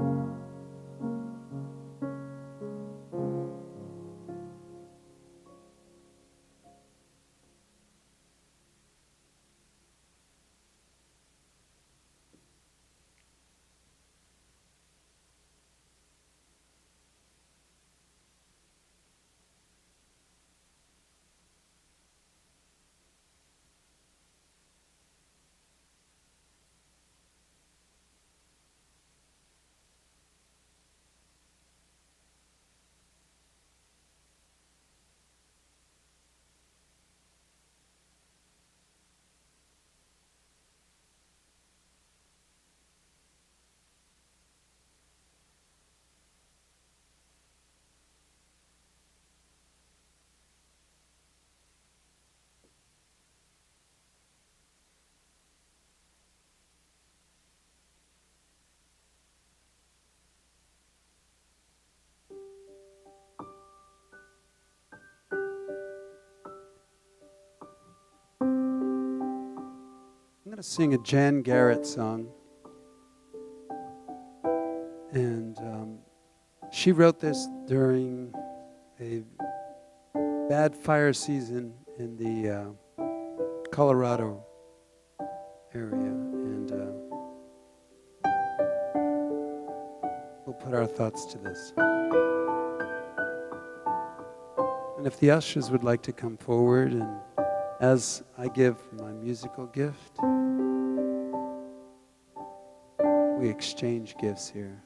I'm going to sing a Jan Garrett song. And she wrote this during a bad fire season in the Colorado area. And we'll put our thoughts to this. And if the ushers would like to come forward, and as I give my musical gift, we exchange gifts here.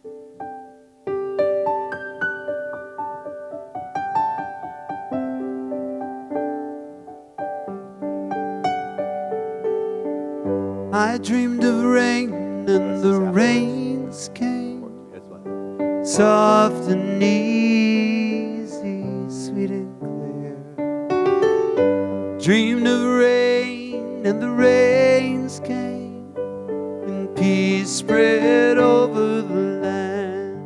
I dreamed of rain and the rains came, soft and easy, sweet and clear. Dreamed of rain and the rains came, and peace spread over the land.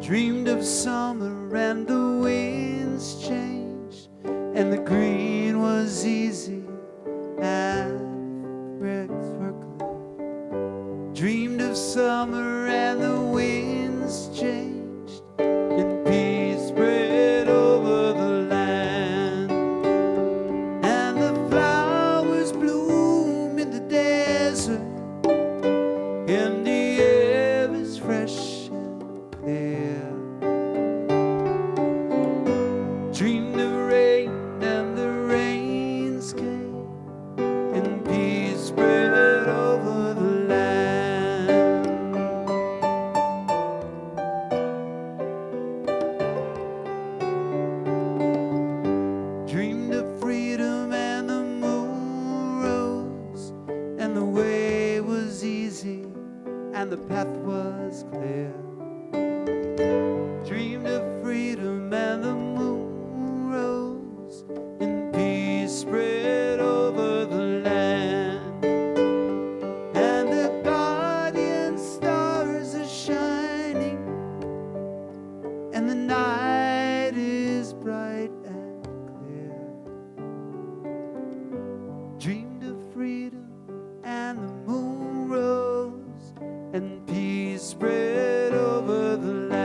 Dreamed of summer and the winds changed, and the green was easy and bricks were clear. Dreamed of summer and the winds changed, and peace spread over the land. And the flowers bloom in the day path was clear. Dreamed of freedom and the moon rose and peace spread over the land. And the guardian stars are shining and the night is bright and clear. Dreamed of freedom and the moon rose and peace spread over the land.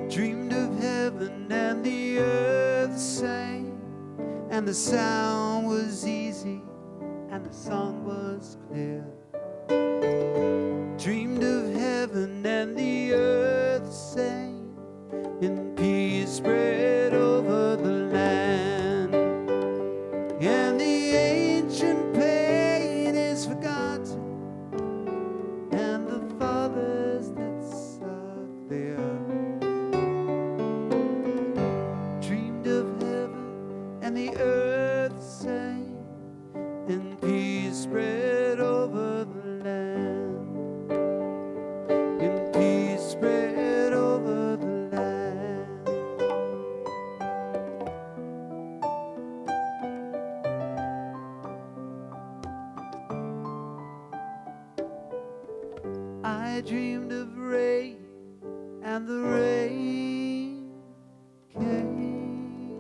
Dreamed of heaven and the earth sang, and the sound was easy and the song was clear. Dreamed of heaven and the earth sang, and peace spread over the land. And the ancient pain is forgotten, and the fathers that saw clear. Dreamed of heaven and the earth sang, and peace spread over the land. And peace spread over the land. I dreamed of rain, and the rain came.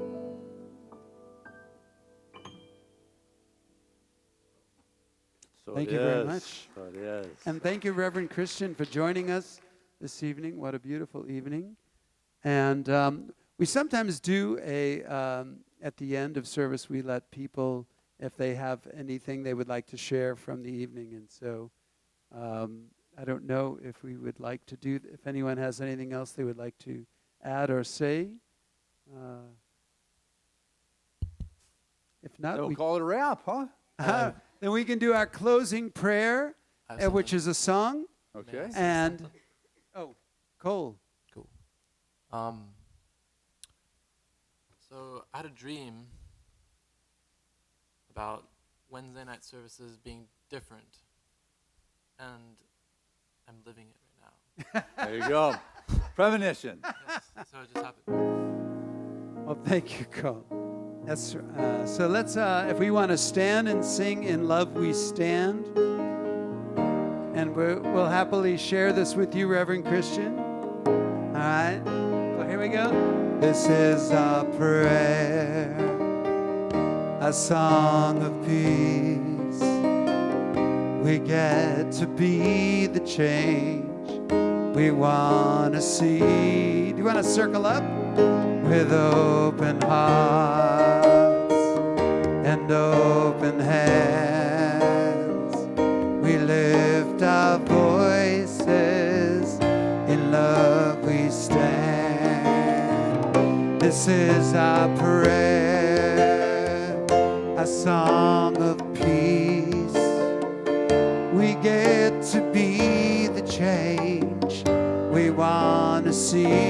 So Thank it you very is. much. So it is. And thank you, Reverend Christian, for joining us this evening. What a beautiful evening. And we sometimes do at the end of service, we let people, if they have anything they would like to share from the evening. And so I don't know if we would like to do, if anyone has anything else they would like to add or say. If not, We'll we call it a wrap, huh? then we can do our closing prayer, which is a song. Okay. Yes. And, oh, Cole. Cool. So I had a dream about Wednesday night services being different, and I'm living it right now. There you go. Premonition. Yes, so it just happened. Well, thank you, Cole. That's so. Let's, if we want to stand and sing "In Love We Stand," and we'll happily share this with you, Reverend Christian. All right. Well, here we go. This is our prayer, a song of peace. We get to be the change we want to see. Do you want to circle up? With open hearts and open hands, we lift our voices, in love we stand. This is our prayer, a song of peace. We get to be the change we want to see.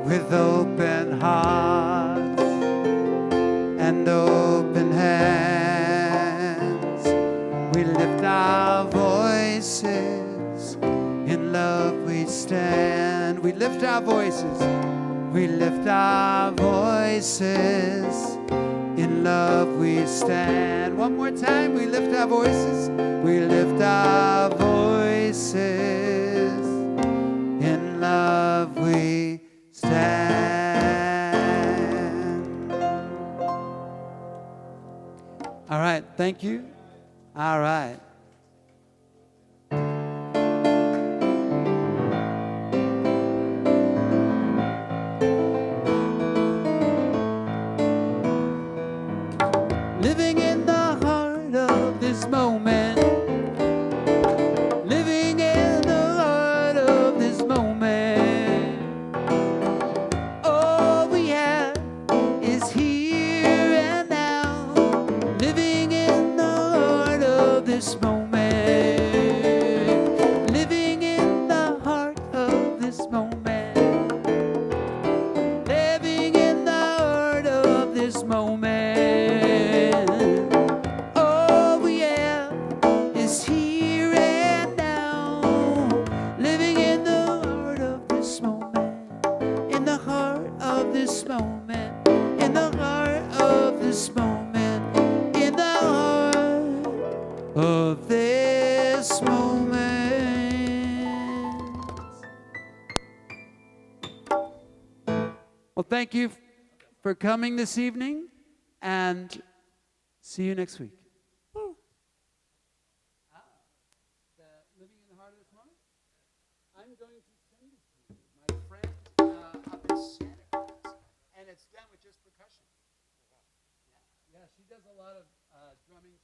With open hearts and open hands, we lift our voices, in love we stand. We lift our voices, we lift our voices, in love we stand. One more time, we lift our voices, we lift our voices, in love we stand. All right, thank you. All right. Living in the heart of this moment. Living in the heart of this moment. All we have is here and now. Living in the heart of this moment. Well, thank you for coming this evening, and see you next week. Living in the heart of this moment. I'm going to send it to you, my friend up in Santa Cruz, and it's done with just percussion. Yeah, she does a lot of drumming.